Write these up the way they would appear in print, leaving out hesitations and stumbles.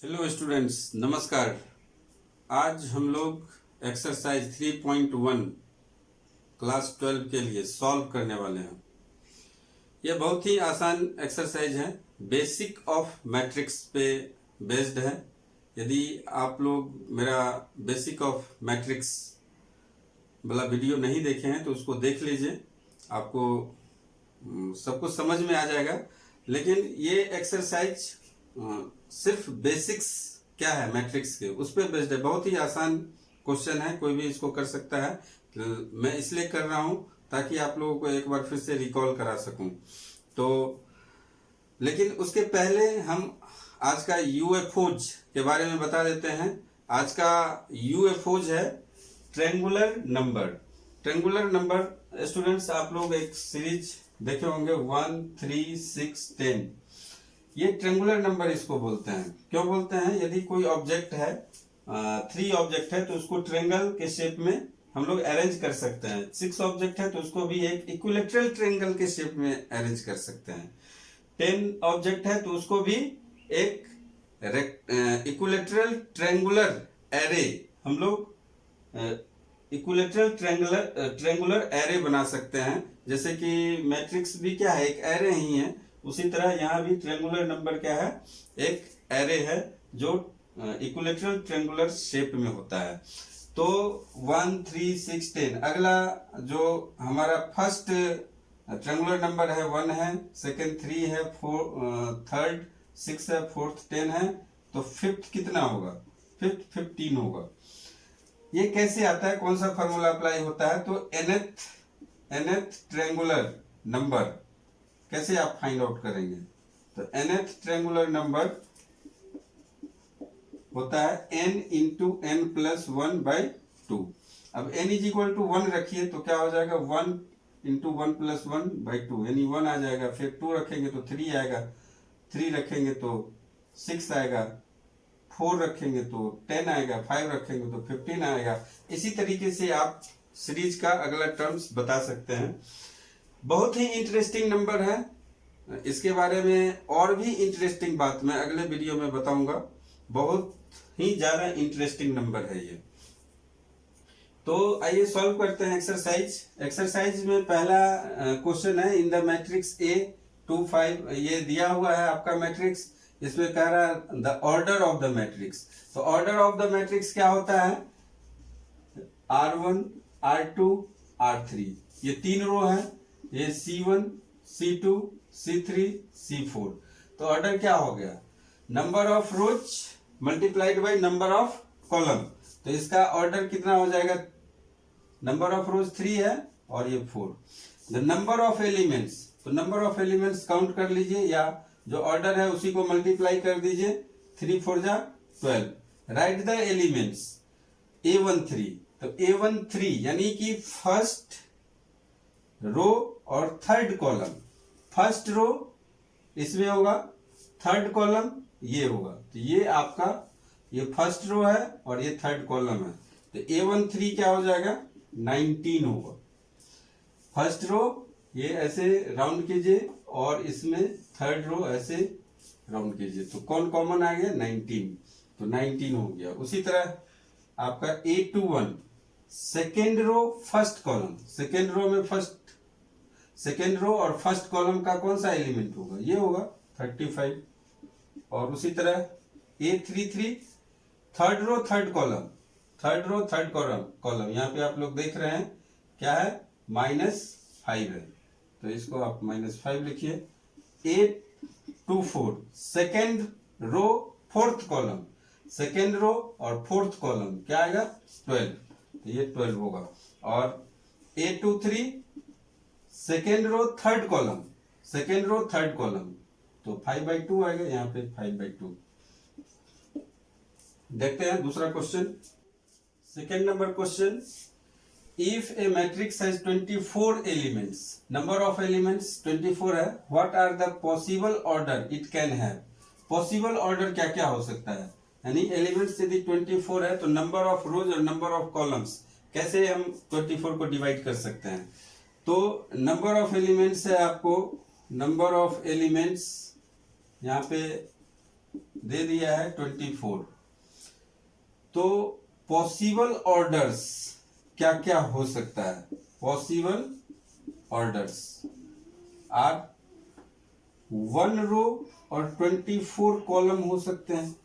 Hello students, नमस्कार। आज हम लोग एक्सरसाइज 3.1 क्लास 12 के लिए सॉल्व करने वाले हैं। यह बहुत ही आसान एक्सरसाइज है, बेसिक ऑफ मैट्रिक्स पे बेस्ड है। यदि आप लोग मेरा बेसिक ऑफ मैट्रिक्स वाला वीडियो नहीं देखे हैं तो उसको देख लीजिए, आपको सब कुछ समझ में आ जाएगा। लेकिन ये एक्सरसाइज सिर्फ बेसिक्स क्या है मैट्रिक्स के उस पर बेस्ड है। बहुत ही आसान क्वेश्चन है, कोई भी इसको कर सकता है। तो मैं इसलिए कर रहा हूं ताकि आप लोगों को एक बार फिर से रिकॉल करा सकूं। तो लेकिन उसके पहले हम आज का यूएफओज के बारे में बता देते हैं। आज का यूएफओज है triangular number. Triangular number students, आप लोग एक सीरीज देखे होंगे 1, 3, 6, 10। ये ट्रेंगुलर नंबर इसको बोलते हैं। क्यों बोलते हैं? यदि कोई ऑब्जेक्ट है, 3 ऑब्जेक्ट है तो उसको ट्रेंगल के शेप में हम लोग अरेंज कर सकते हैं। 6 ऑब्जेक्ट है तो उसको भी एक इक्विलेटरल ट्रेंगल के शेप में अरेंज कर सकते हैं। 10 ऑब्जेक्ट है तो उसको भी एक इक्विलेटरल ट्रेंगुलर एरे हम लोग इक्विलेटरल ट्रेंगुलर एरे बना सकते हैं। जैसे कि मैट्रिक्स भी क्या है, एक एरे ही है, उसी तरह यहाँ भी ट्रेंगुलर नंबर क्या है, एक एरे है जो इक्विलेटरल ट्रेंगुलर शेप में होता है। तो 1, 3, 6, 10। अगला जो हमारा फर्स्ट ट्रेंगुलर नंबर है 1 है, सेकंड 3 है, थर्ड 6 है, फोर्थ 10 है, तो फिफ्थ कितना होगा? फिफ्थ 15 होगा। ये कैसे आता है, कौन सा फॉर्मूला अप्लाई होता है? तो nth ट्रेंगुलर नंबर कैसे आप फाइंड आउट करेंगे? तो nth ट्रेंगुलर नंबर होता है n इंटू n प्लस 1/2। अब n इज इक्वल टू 1 रखिए तो क्या हो जाएगा? 1 इंटू 1 प्लस 1/2 यानी 1 आ जाएगा। फिर 2 रखेंगे तो 3 आएगा, 3 रखेंगे तो 6 आएगा, 4 रखेंगे तो 10 आएगा, 5 रखेंगे तो 15 आएगा। इसी तरीके से आप सीरीज का अगला टर्म्स बता सकते हैं। बहुत ही इंटरेस्टिंग नंबर है। इसके बारे में और भी इंटरेस्टिंग बात मैं अगले वीडियो में बताऊंगा। बहुत ही ज्यादा इंटरेस्टिंग नंबर है ये। तो आइए सॉल्व करते हैं एक्सरसाइज में पहला क्वेश्चन है, इन द मैट्रिक्स A25। ये दिया हुआ है आपका मैट्रिक्स। इसमें कह रहा है the order of the matrix. तो ऑर्डर ऑफ द मैट्रिक्स क्या होता है? R1, R2, R3। ये 3 रो है, ये C1, C2, C3, C4। तो ऑर्डर क्या हो गया? Number of rows multiplied by number of column. तो इसका ऑर्डर कितना हो जाएगा? नंबर ऑफ रोज 3 है और ये 4। द नंबर ऑफ एलिमेंट्स, तो नंबर ऑफ एलिमेंट्स काउंट कर लीजिए या जो ऑर्डर है उसी को मल्टीप्लाई कर दीजिए। 3 4 जा 12। Right the elements A13। तो A13 यानी कि फर्स्ट रो और थर्ड कॉलम। फर्स्ट रो इसमें होगा, थर्ड कॉलम ये होगा। तो ये आपका ये फर्स्ट रो है और ये थर्ड कॉलम है। तो A13 क्या हो जाएगा? 19 होगा। फर्स्ट रो ये ऐसे राउंड कीजिए और इसमें थर्ड रो ऐसे राउंड कीजिए, तो कौन कॉमन आ गया? 19। तो 19 हो गया। उसी तरह आपका A21 second row first column. Second row में सेकेंड रो और फर्स्ट कॉलम का कौन सा एलिमेंट होगा? ये होगा 35। और उसी तरह A33 third row third column. Third row third column यहाँ पे आप लोग देख रहे हैं क्या है? -5 है, तो इसको आप -5 लिखिए। A24 second row fourth column. Second row और फोर्थ कॉलम क्या आएगा? 12। तो ये 12 होगा। और A23 second row third column. Second row third column, तो 5/2 आएगा, यहाँ पे 5/2। देखते हैं दूसरा question. Second number question, if a matrix has 24 elements, number of elements 24 है, what are the possible order it can have? possible order क्या क्या हो सकता है? यानी एलिमेंट्स यदि 24 है तो नंबर ऑफ रोज और नंबर ऑफ कॉलम्स कैसे हम 24 को डिवाइड कर सकते हैं? तो नंबर ऑफ एलिमेंट्स है आपको, नंबर ऑफ एलिमेंट्स यहाँ पे दे दिया है 24। तो पॉसिबल ऑर्डर्स क्या क्या हो सकता है? पॉसिबल ऑर्डर्स आर 1 रो और 24 कॉलम हो सकते हैं।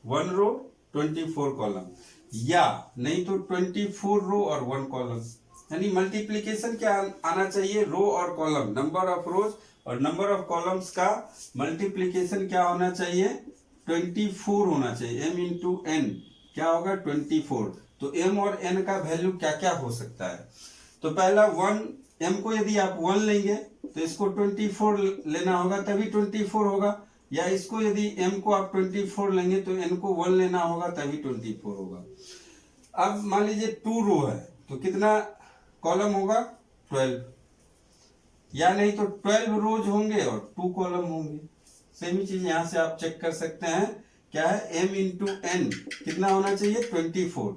1 रो 24 कॉलम, या नहीं तो 24 रो और 1 कॉलम। यानी मल्टीप्लीकेशन क्या आना चाहिए? रो और कॉलम, नंबर ऑफ रोज और नंबर ऑफ कॉलम्स का मल्टीप्लीकेशन क्या होना चाहिए? 24 होना चाहिए। m इंटू एन क्या होगा? 24। तो m और n का वैल्यू क्या क्या हो सकता है? तो पहला 1, m को यदि आप 1 लेंगे तो इसको 24 लेना होगा तभी 24 होगा, या इसको यदि m को आप 24 लेंगे तो n को 1 लेना होगा तभी 24 होगा। अब मान लीजिए 2 रो है तो कितना कॉलम होगा? 12, या नहीं तो 12 रोज होंगे और 2 कॉलम होंगे। सेम ही चीज यहां से आप चेक कर सकते हैं। क्या है? m इंटू एन कितना होना चाहिए? 24।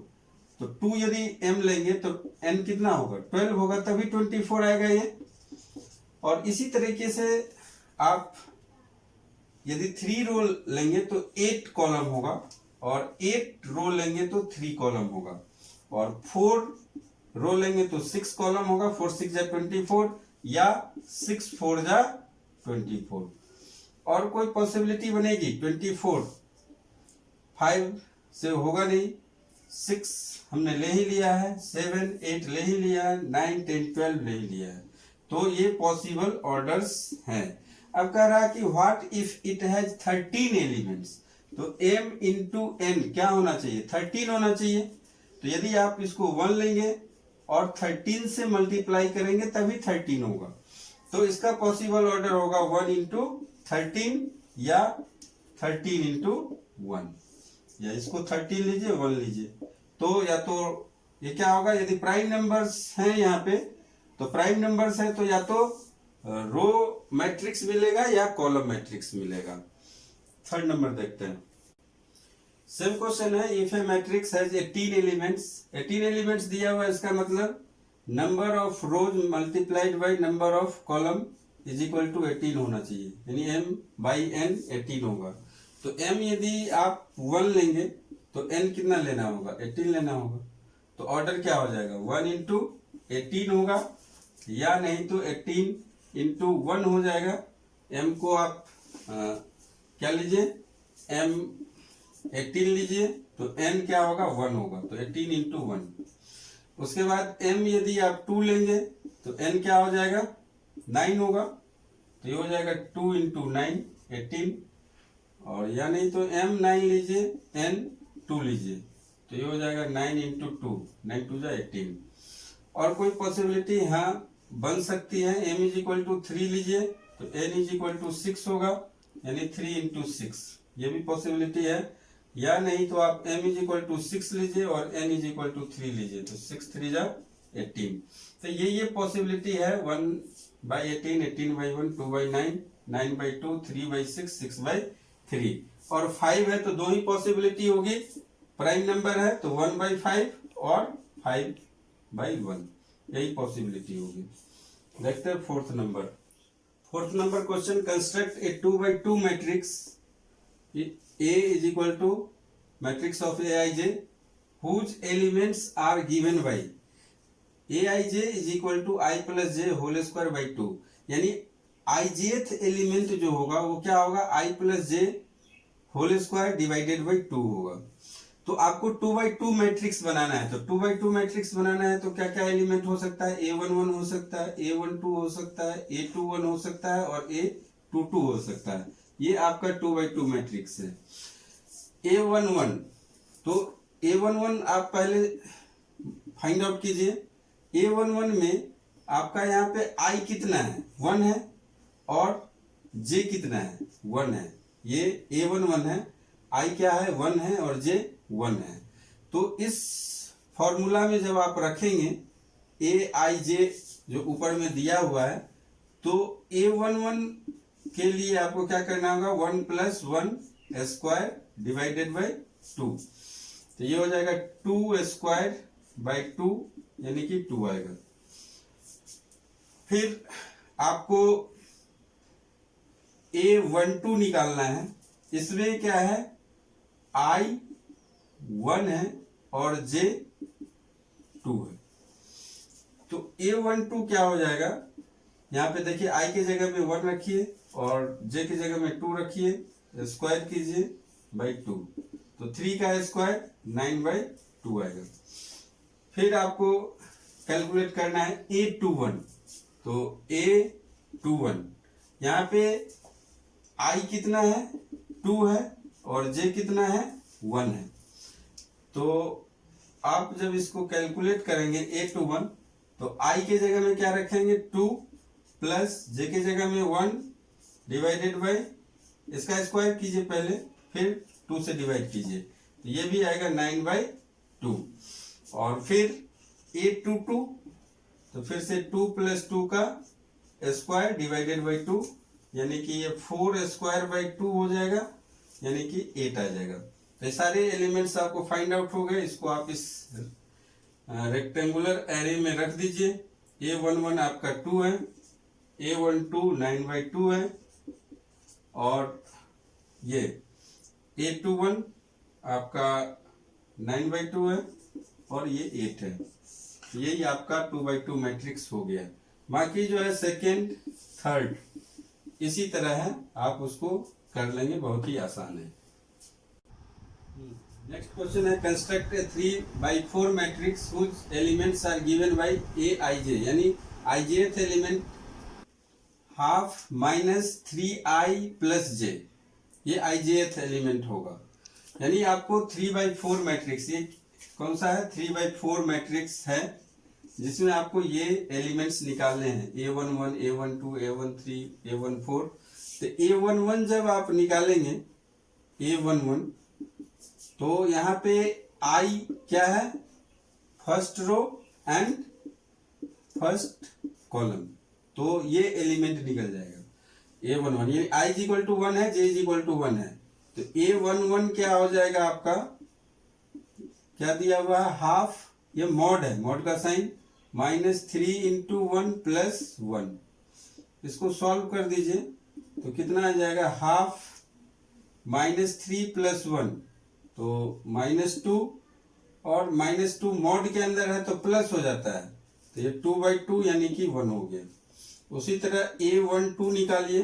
तो 2 यदि m लेंगे तो n कितना होगा? 12 होगा तभी 24 आएगा ये। और इसी तरीके से आप यदि 3 रो लेंगे तो 8 कॉलम होगा, और 8 रो लेंगे तो 3 कॉलम होगा, और 4 रो लेंगे तो 6 कॉलम होगा। 4 6 जा 24, या 6 4 जा 24। और कोई पॉसिबिलिटी बनेगी? 24 5 से होगा नहीं, 6 हमने ले ही लिया है, 7 8 ले ही लिया है, 9 10 12 ले ही लिया है। तो ये पॉसिबल ऑर्डर्स हैं। अब कह रहा है कि what if it has 13 elements? तो m इंटू एन क्या होना चाहिए? 13 होना चाहिए। तो यदि आप इसको 1 लेंगे और 13 से मल्टीप्लाई करेंगे तभी 13 होगा। तो इसका पॉसिबल ऑर्डर होगा 1 इंटू 13 या 13 इंटू 1, या इसको 13 लीजिए 1 लीजिए। तो या तो ये क्या होगा? यदि प्राइम नंबर्स हैं यहाँ पे, तो प्राइम नंबर्स है तो या तो रो मैट्रिक्स मिलेगा या कॉलम मैट्रिक्स मिलेगा। थर्ड नंबर देखते हैं। सेम क्वेश्चन है, if a matrix has 18 elements, 18 elements दिया हुआ है, इसका मतलब number of rows multiplied by number of column is equal to 18 होना चाहिए, यानी m बाई n 18 होगा। तो m यदि आप 1 लेंगे तो n कितना लेना होगा? 18 लेना होगा। तो ऑर्डर क्या हो जाएगा? 1 इंटू 18 होगा, या नहीं तो 18 इंटू 1 हो जाएगा। m को आप क्या लीजिए? m 18 लीजिए, तो n क्या होगा? 1 होगा। तो 18 इंटू 1। उसके बाद m यदि आप 2 लेंगे तो n क्या हो जाएगा? 9 होगा। तो ये हो जाएगा 2 इंटू 9 18, और या नहीं तो m 9 लीजिए, n 2 लीजिए, तो ये हो जाएगा 9 इंटू 2, 9 2 जा 18। और कोई पॉसिबिलिटी हाँ बन सकती है, m इज इक्वल टू 3 लीजिए तो n इज इक्वल टू 6 होगा, यानी 3 इंटू 6, ये भी पॉसिबिलिटी है। या नहीं तो आप m इज इक्वल टू 6 लीजिए और n इज इक्वल टू 3 लीजिए, तो 6 3 जा 18। तो ये पॉसिबिलिटी है। 1 by 18, 18 by 1, 2 by 9, 9 by 2, 3 by 6, 6 by 3, और 5 है तो दो ही पॉसिबिलिटी होगी। प्राइम नंबर है तो 1 बाई 5 और 5 बाई 1, यही पॉसिबिलिटी होगी। देखते हैं fourth number. Fourth number question, construct A 2 by 2 matrix A is equal to matrix of Aij whose elements are given by Aij is equal to I plus j whole square by 2, यानी ijth element जो होगा वो क्या होगा? I plus j whole square divided by 2 होगा। तो आपको 2 by 2 matrix बनाना है, तो 2 बाई 2 मैट्रिक्स बनाना है तो क्या क्या एलिमेंट हो सकता है? A11 हो सकता है, A12 हो सकता है, A21 हो सकता है और A22 हो सकता है। ये आपका 2 बाई 2 मैट्रिक्स है। A11, तो A11 आप पहले फाइंड आउट कीजिए। A11 में आपका यहाँ पे I कितना है? 1 है, और J कितना है? 1 है। ये A11 है, I क्या है? 1 है और J 1 है। तो इस फॉर्मूला में जब आप रखेंगे Aij जो ऊपर में दिया हुआ है, तो A11 के लिए आपको क्या करना होगा? 1 प्लस 1 स्क्वायर डिवाइडेड बाई 2, तो ये हो जाएगा 2 स्क्वायर बाई 2, यानी कि 2 आएगा। फिर आपको A12 निकालना है, इसमें क्या है, I 1 है और J 2 है। तो A12 क्या हो जाएगा, यहाँ पे देखिए I की जगह में 1 रखिए और J की जगह में 2 रखिए, स्क्वायर कीजिए बाई 2, तो 3 का स्क्वायर 9/2 आएगा। फिर आपको कैलकुलेट करना है A21, तो A21 यहाँ पे I कितना है, 2 है और J कितना है, 1 है। तो आप जब इसको कैलकुलेट करेंगे A21, तो I के जगह में क्या रखेंगे, 2 प्लस J के जगह में 1 डिवाइडेड बाई, इसका स्क्वायर कीजिए पहले, फिर 2 से डिवाइड कीजिए, तो ये भी आएगा 9/2। और फिर A22, तो फिर से 2 + 2 का स्क्वायर डिवाइडेड बाई 2, यानी कि ये 4 स्क्वायर बाई 2 हो जाएगा, यानी कि 8 आ जाएगा। तो ये सारे एलिमेंट्स आपको फाइंड आउट हो गए। इसको आप इस रेक्टेंगुलर एरे में रख दीजिए। A11 आपका 2 है, A12 9/2 है, और ये A21 आपका 9/2 है और ये 8 है। यही आपका 2/2 मैट्रिक्स हो गया। बाकी जो है सेकेंड थर्ड इसी तरह है, आप उसको कर लेंगे, बहुत ही आसान है। नेक्स्ट क्वेश्चन है, construct a 3/4 matrix whose elements are given by Aij, यानी ijth element half minus 3i plus j, ये ijth एलिमेंट होगा। यानी आपको 3/4 मैट्रिक्स, ये कौन सा है, 3/4 मैट्रिक्स है, जिसमें आपको ये एलिमेंट्स निकालने हैं, A11, A12, A13, A14। तो A11 जब आप निकालेंगे, A11, तो यहाँ पे I क्या है, first row and first column, तो ये एलिमेंट निकल जाएगा A11, ये I = 1 है, J = 1 है, तो A11 क्या हो जाएगा आपका, क्या दिया हुआ है, हाफ, ये मॉड है, मॉड का साइन, -3 × 1 + 1, इसको सॉल्व कर दीजिए तो कितना आ जाएगा, हाफ -3 + 1, तो -2, और -2 मॉड के अंदर है तो प्लस हो जाता है, तो ये 2/2 यानी कि 1 हो गया। उसी तरह A12 निकालिए,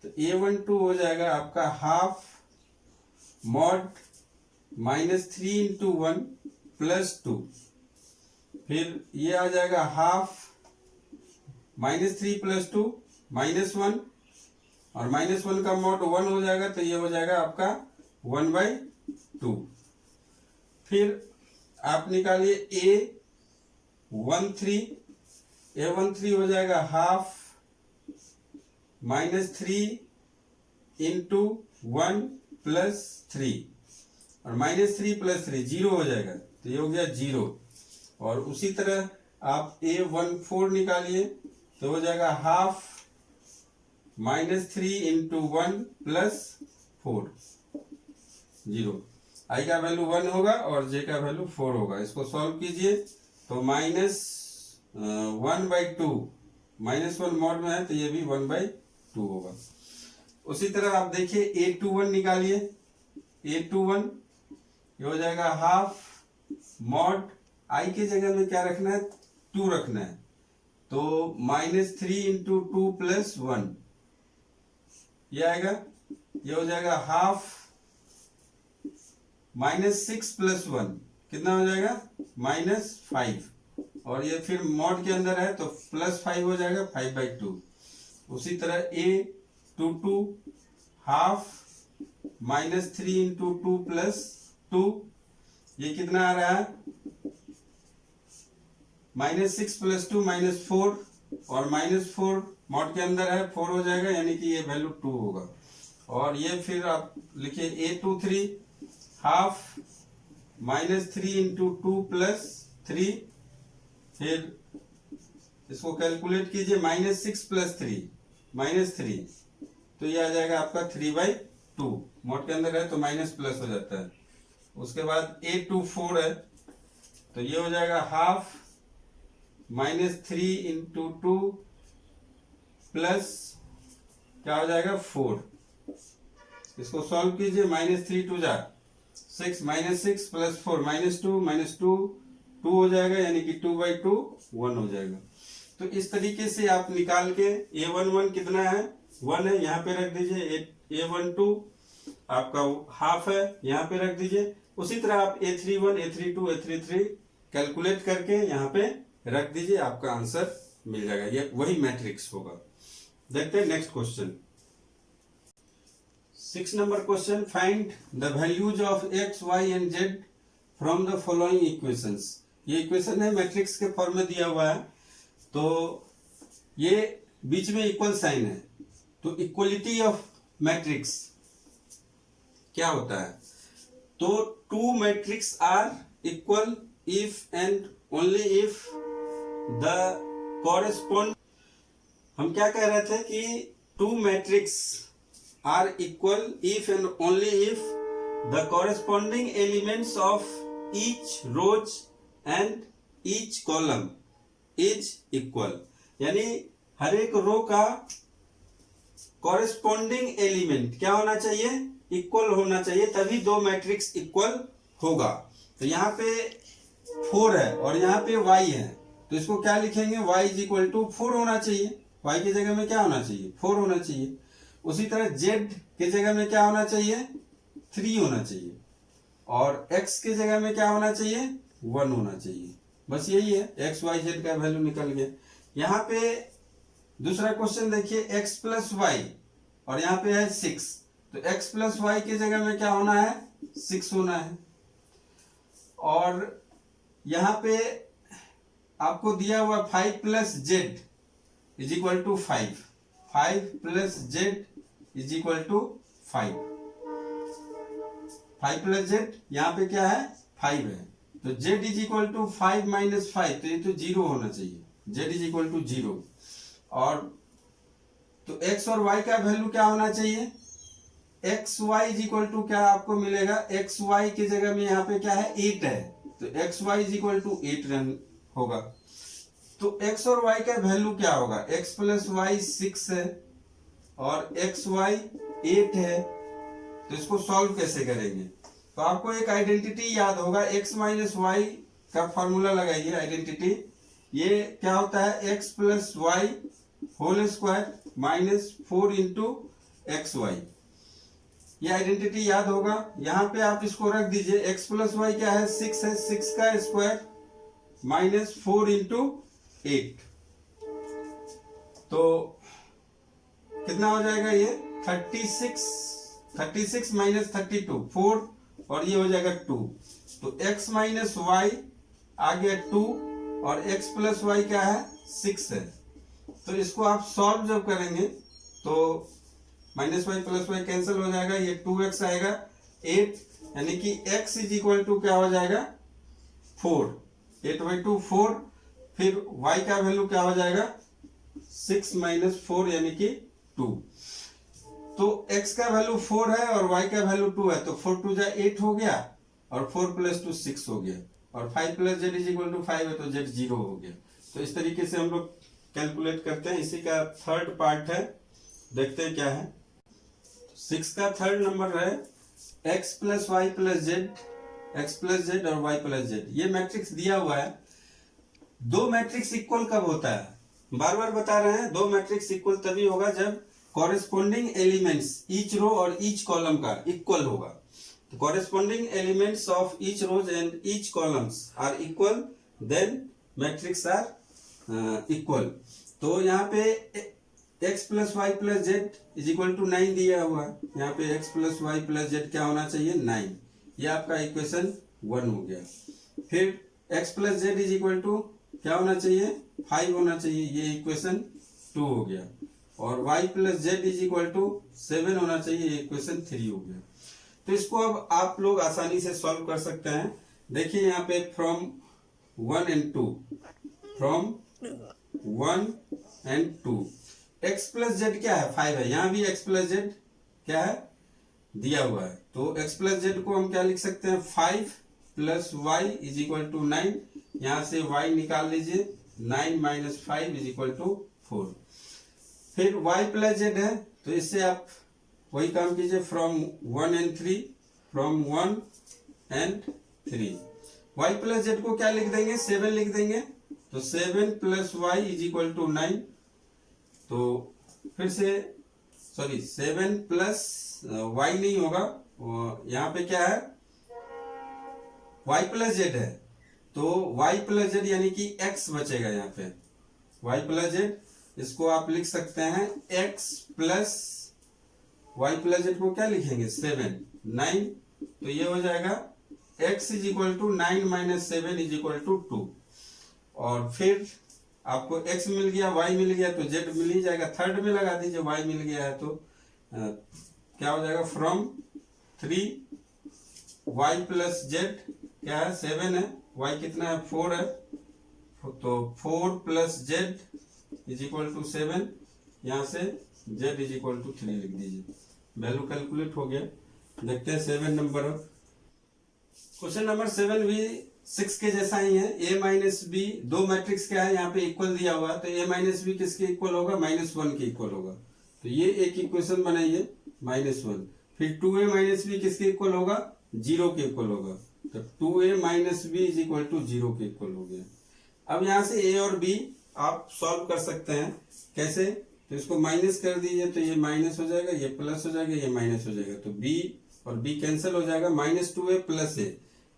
तो A12 हो जाएगा आपका हाफ मॉड -3 × 1 + 2, फिर ये आ जाएगा हाफ -3 + 2 -1, और -1 का मॉड 1 हो जाएगा, तो ये हो जाएगा आपका 1/2। फिर आप निकालिए A13 हो जाएगा हाफ -3 × 1 + 3, और -3 + 3 0 हो जाएगा, तो ये हो गया 0। और उसी तरह आप A14 निकालिए, तो हो जाएगा हाफ -3 × 1 + 4, 0। I का वैल्यू 1 होगा और J का वैल्यू 4 होगा। इसको सॉल्व कीजिए तो -1/2, -1 मॉड में है तो ये भी 1/2 होगा। उसी तरह आप देखिए A21 निकालिए, A21 ये हो जाएगा हाफ मॉड, I की जगह में क्या रखना है, 2 रखना है, तो -3 × 2 + 1, ये आएगा, ये हो जाएगा हाफ -6 + 1, कितना हो जाएगा, -5, और ये फिर मॉड के अंदर है तो +5 हो जाएगा, 5/2। उसी तरह A22 हाफ -3 × 2 + 2, ये कितना आ रहा है, -6 + 2 -4, और -4 मॉड के अंदर है, 4 हो जाएगा, यानी कि ये वैल्यू 2 होगा। और ये फिर आप लिखिए A23 हाफ -3 × 2 + 3, फिर इसको कैलकुलेट कीजिए, -6 + 3 -3, तो ये आ जाएगा आपका 3/2, मॉड के अंदर है तो माइनस प्लस हो जाता है। उसके बाद A24 है तो ये हो जाएगा हाफ -3 × 2 प्लस क्या हो जाएगा 4, इसको सॉल्व कीजिए, -3 × 2 = 6, -6 + 4 -2 2 हो जाएगा, यानी कि 2/2 1 हो जाएगा। तो इस तरीके से आप निकाल के A11 कितना है, 1 है, यहाँ पे रख दीजिए। A12 आपका हाफ है, यहाँ पे रख दीजिए। उसी तरह आप A31, A32, A33 कैलकुलेट करके यहाँ पे रख दीजिए, आपका आंसर मिल जाएगा। ये वही मैट्रिक्स होगा। देखते हैं next question. 6 number question, find the values of x, y and z from the following equations. ये इक्वेशन है, मैट्रिक्स के फॉर्म में दिया हुआ है। तो ये बीच में इक्वल साइन है, तो इक्वलिटी ऑफ मैट्रिक्स क्या होता है? तो two matrix are equal if and only if the correspond. हम क्या कह रहे थे कि two matrix are equal if and only if the corresponding elements of each rows and each column is equal. यानी हर एक रो का कॉरेस्पॉन्डिंग एलिमेंट क्या होना चाहिए? इक्वल होना चाहिए, तभी दो मैट्रिक्स इक्वल होगा। तो यहाँ पे 4 है और यहाँ पे y है, तो इसको क्या लिखेंगे? y = 4 होना चाहिए। y की जगह में क्या होना चाहिए? 4 होना चाहिए। उसी तरह z के जगह में क्या होना चाहिए? 3 होना चाहिए। और x के जगह में क्या होना चाहिए? 1 होना चाहिए। बस यही है, x, y, z का वैल्यू निकल गया। यहाँ पे दूसरा क्वेश्चन देखिए, x + y और यहाँ पे है 6, तो x + y के जगह में क्या होना है? 6 होना है। और यहाँ पे आपको दिया हुआ 5 + z = 5, 5 + z = 5, 5 + z यहाँ पे क्या है? 5 है। तो z = 5 - 5, तो ये तो 0 होना चाहिए, z = 0। और तो x और y का वैल्यू क्या होना चाहिए? xy = क्या आपको मिलेगा? xy की जगह में यहाँ पे क्या है? 8 है, तो xy = 8 होगा। तो x और y का वैल्यू क्या होगा? x + y 6 है और xy 8 है, तो इसको सॉल्व कैसे करेंगे? तो आपको एक आइडेंटिटी याद होगा, x - y का फॉर्मूला लगाइए, आइडेंटिटी। ये क्या होता है? x + y whole square -4 × xy। ये आइडेंटिटी याद होगा। यहाँ पे आप इसको रख दीजिए, x + y क्या है? 6 है, 6 का स्क्वायर -4 × 8, तो कितना हो जाएगा? ये 36 - 32 4, और ये हो जाएगा 2। तो x - y आ गया 2 और x + y क्या है? 6 है। तो इसको आप सॉल्व जब करेंगे तो -y + y कैंसिल हो जाएगा, ये 2x आएगा 8, यानी कि x = क्या हो जाएगा? 4, 8/2 4। फिर y का वैल्यू क्या हो जाएगा? 6 - 4 यानी कि 2। तो x का वैल्यू 4 है और y का वैल्यू 2 है, तो 4 × 2 = 8 हो गया और 4 + 2 6 हो गया, और 5 + z = 5 है, तो z 0 हो गया। तो इस तरीके से हम लोग कैलकुलेट करते हैं। इसी का थर्ड पार्ट है, देखते हैं क्या है। 6 का थर्ड नंबर है x + y + z, x + z और y + z। ये मैट्रिक्स दिया हुआ है। दो मैट्रिक्स इक्वल कब होता है? बार बार बता रहे हैं, दो मैट्रिक्स इक्वल तभी होगा जब कॉरेस्पॉन्डिंग एलिमेंट्स ईच रो और ईच कॉलम का इक्वल होगा। तो corresponding elements of each rows and each columns are equal, then matrix are equal. तो यहाँ पे x + y + z = 9 दिया हुआ है। यहाँ पे x + y + z क्या होना चाहिए? 9। ये आपका इक्वेशन 1 हो गया। फिर x + z = क्या होना चाहिए? 5 होना चाहिए, ये इक्वेशन 2 हो गया। और y + z = 7 होना चाहिए, ये इक्वेशन 3 हो गया। तो इसको अब आप लोग आसानी से सॉल्व कर सकते हैं। देखिए यहाँ पे from 1 and 2, from 1 and 2, x + z क्या है? 5 है। यहाँ भी x + z क्या है? दिया हुआ है। तो x + z को हम क्या लिख सकते हैं? 5 + y = 9। यहाँ से y निकाल लीजिए, 9 - 5 = 4। फिर y + z है, तो इससे आप वही काम कीजिए, from 1 and 3, from 1 and 3। y plus z को क्या लिख देंगे, 7 लिख देंगे, तो 7 plus y is equal to 9। तो फिर से सॉरी 7 प्लस वाई नहीं होगा, यहाँ पे क्या है y प्लस जेड है, तो y प्लस जेड यानी कि x बचेगा यहाँ पे, y प्लस जेड, इसको आप लिख सकते हैं x plus y plus z को क्या लिखेंगे 7 9, तो ये हो जाएगा x is equal to 9 minus 7 is equal to 2। और फिर आपको x मिल गया, y मिल गया, तो z मिल ही जाएगा, थर्ड में लगा दीजिए, y मिल गया है तो क्या हो जाएगा, फ्रॉम 3 y प्लस जेड क्या है 7 है, y कितना है 4 है, तो 4 plus z is equal to 7, यहाँ से z इज इक्वल टू 3 लिख दीजिए, वैल्यू कैलकुलेट हो गया। देखते हैं 7 नंबर। क्वेश्चन नंबर 7 भी 6 के जैसा ही है, a माइनस बी, दो मैट्रिक्स क्या है यहाँ पे इक्वल दिया हुआ है, तो a माइनस बी किसके इक्वल होगा, -1 के इक्वल होगा, तो ये एक इक्वेशन बनाइए -1। फिर 2a माइनस बी किसके इक्वल होगा, 0 के इक्वल होगा, तो 2a minus b is equal to 0 के इक्वल हो गया। अब यहाँ से a और b आप सॉल्व कर सकते हैं, कैसे, तो इसको माइनस कर दीजिए, तो ये माइनस हो जाएगा, ये प्लस हो जाएगा, ये माइनस हो जाएगा, तो b और b कैंसिल हो जाएगा, -2a प्लस a,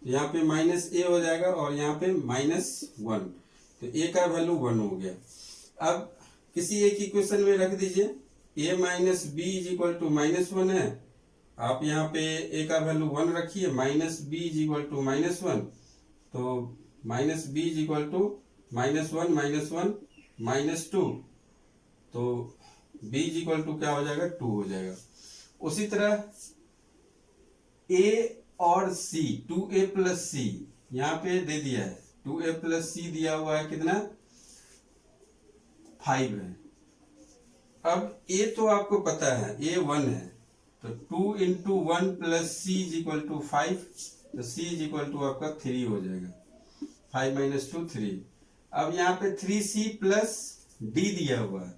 तो यहाँ पे -a हो जाएगा और यहाँ पे -1, तो a का वैल्यू 1 हो गया। अब किसी एक इक्वेशन में रख दीजिए, a minus b is equal to -1 है, आप यहाँ पे a का वैल्यू 1 रखिए, -b इज इक्वल टू -1, तो -b इज इक्वल टू -1 -2, तो b इज इक्वल टू क्या हो जाएगा, 2 हो जाएगा। उसी तरह a और c, 2a प्लस c यहाँ पे दे दिया है, 2a प्लस c दिया हुआ है कितना 5 है। अब a तो आपको पता है a 1 है, तो 2 into 1 plus c is equal to 5, तो c इज इक्वल टू आपका 3 हो जाएगा, 5 माइनस 2 3। अब यहाँ पे 3c प्लस d दिया हुआ है,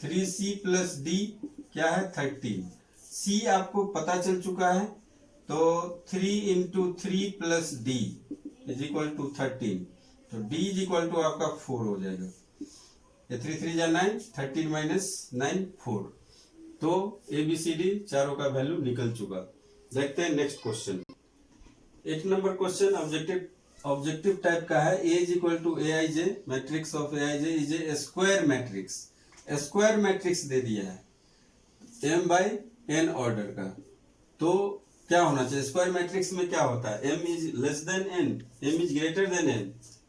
3c प्लस d क्या है 13, c आपको पता चल चुका है, तो 3 into 3 plus d is equal to 13, तो d इज इक्वल टू आपका 4 हो जाएगा, ये 3 3 जा 9, 13 माइनस 9 4, तो ABCD चारों का वैल्यू निकल चुका। देखते हैं next question. 8 number question objective type का है, A is equal to AIJ, matrix of AIJ is a square matrix, square matrix दे दिया है m बाई n ऑर्डर का, तो क्या होना चाहिए, स्क्वायर मैट्रिक्स में क्या होता है, m is less than n, m is greater than n,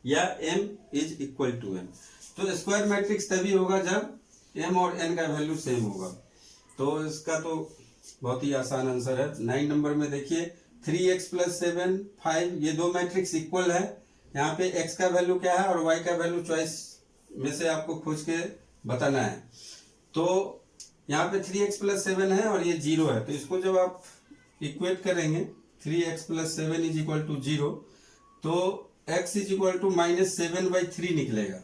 या m is equal to n। तो स्क्वायर मैट्रिक्स तभी होगा जब m और n का वैल्यू सेम होगा, तो इसका तो बहुत ही आसान आंसर है। 9 नंबर में देखिए 3x प्लस 7 5, ये दो मैट्रिक्स इक्वल है, यहाँ पे x का वैल्यू क्या है और y का वैल्यू चॉइस में से आपको खोज के बताना है। तो यहाँ पे 3x प्लस 7 है और ये 0 है, तो इसको जब आप इक्वेट करेंगे 3x plus 7 is equal to 0, तो x इज इक्वल टू -7/3 निकलेगा,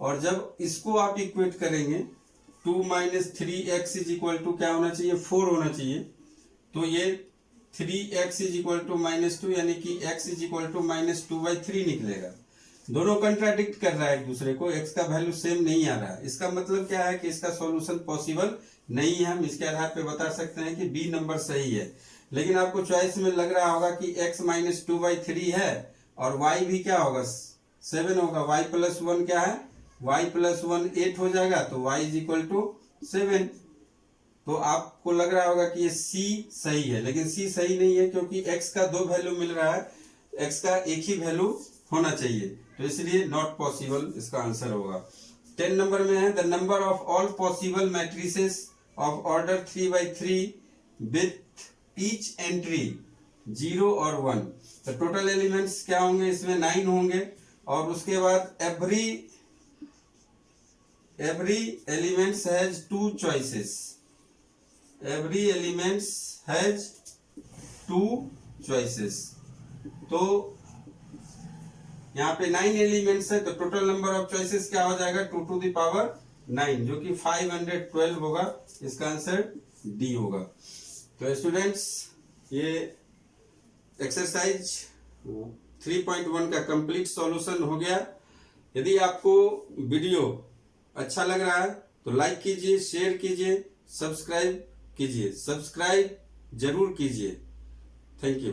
और जब इसको आप इक्वेट करेंगे 2 minus 3x is equal to क्या होना चाहिए 4 होना चाहिए, तो ये 3x इज इक्वल टू -2 यानी कि x इज इक्वल टू -2/3 निकलेगा। दोनों कंट्राडिक्ट कर रहा है एक दूसरे को, x का वैल्यू सेम नहीं आ रहा है, इसका मतलब क्या है कि इसका सॉल्यूशन पॉसिबल नहीं है। हम इसके आधार पे बता सकते हैं कि बी नंबर सही है, लेकिन आपको चॉइस में लग रहा होगा कि x -2/3 है और y भी क्या होगा 7 होगा, y प्लस 1 क्या है, y प्लस 1 8 हो जाएगा, तो y इज इक्वल टू 7। तो आपको लग रहा होगा कि ये C सही है, लेकिन C सही नहीं है, क्योंकि x का दो वैल्यू मिल रहा है, x का एक ही वैल्यू होना चाहिए, तो इसलिए नॉट पॉसिबल इसका आंसर होगा। 10 नंबर में है the number of all possible matrices of order 3/3 with each entry 0 और 1, तो टोटल एलिमेंट्स क्या होंगे इसमें 9 होंगे, और उसके बाद every elements has 2 choices, every elements has 2 choices, तो यहाँ पे 9 एलिमेंट्स है, तो टोटल नंबर ऑफ चॉइसेस क्या हो जाएगा 2 to the power 9, जो कि 512 होगा, इसका आंसर डी होगा। तो स्टूडेंट्स, ये एक्सरसाइज 3.1 का कंप्लीट सॉल्यूशन हो गया। यदि आपको वीडियो अच्छा लग रहा है तो लाइक कीजिए, शेयर कीजिए, सब्सक्राइब कीजिए। सब्सक्राइब जरूर कीजिए। Thank you.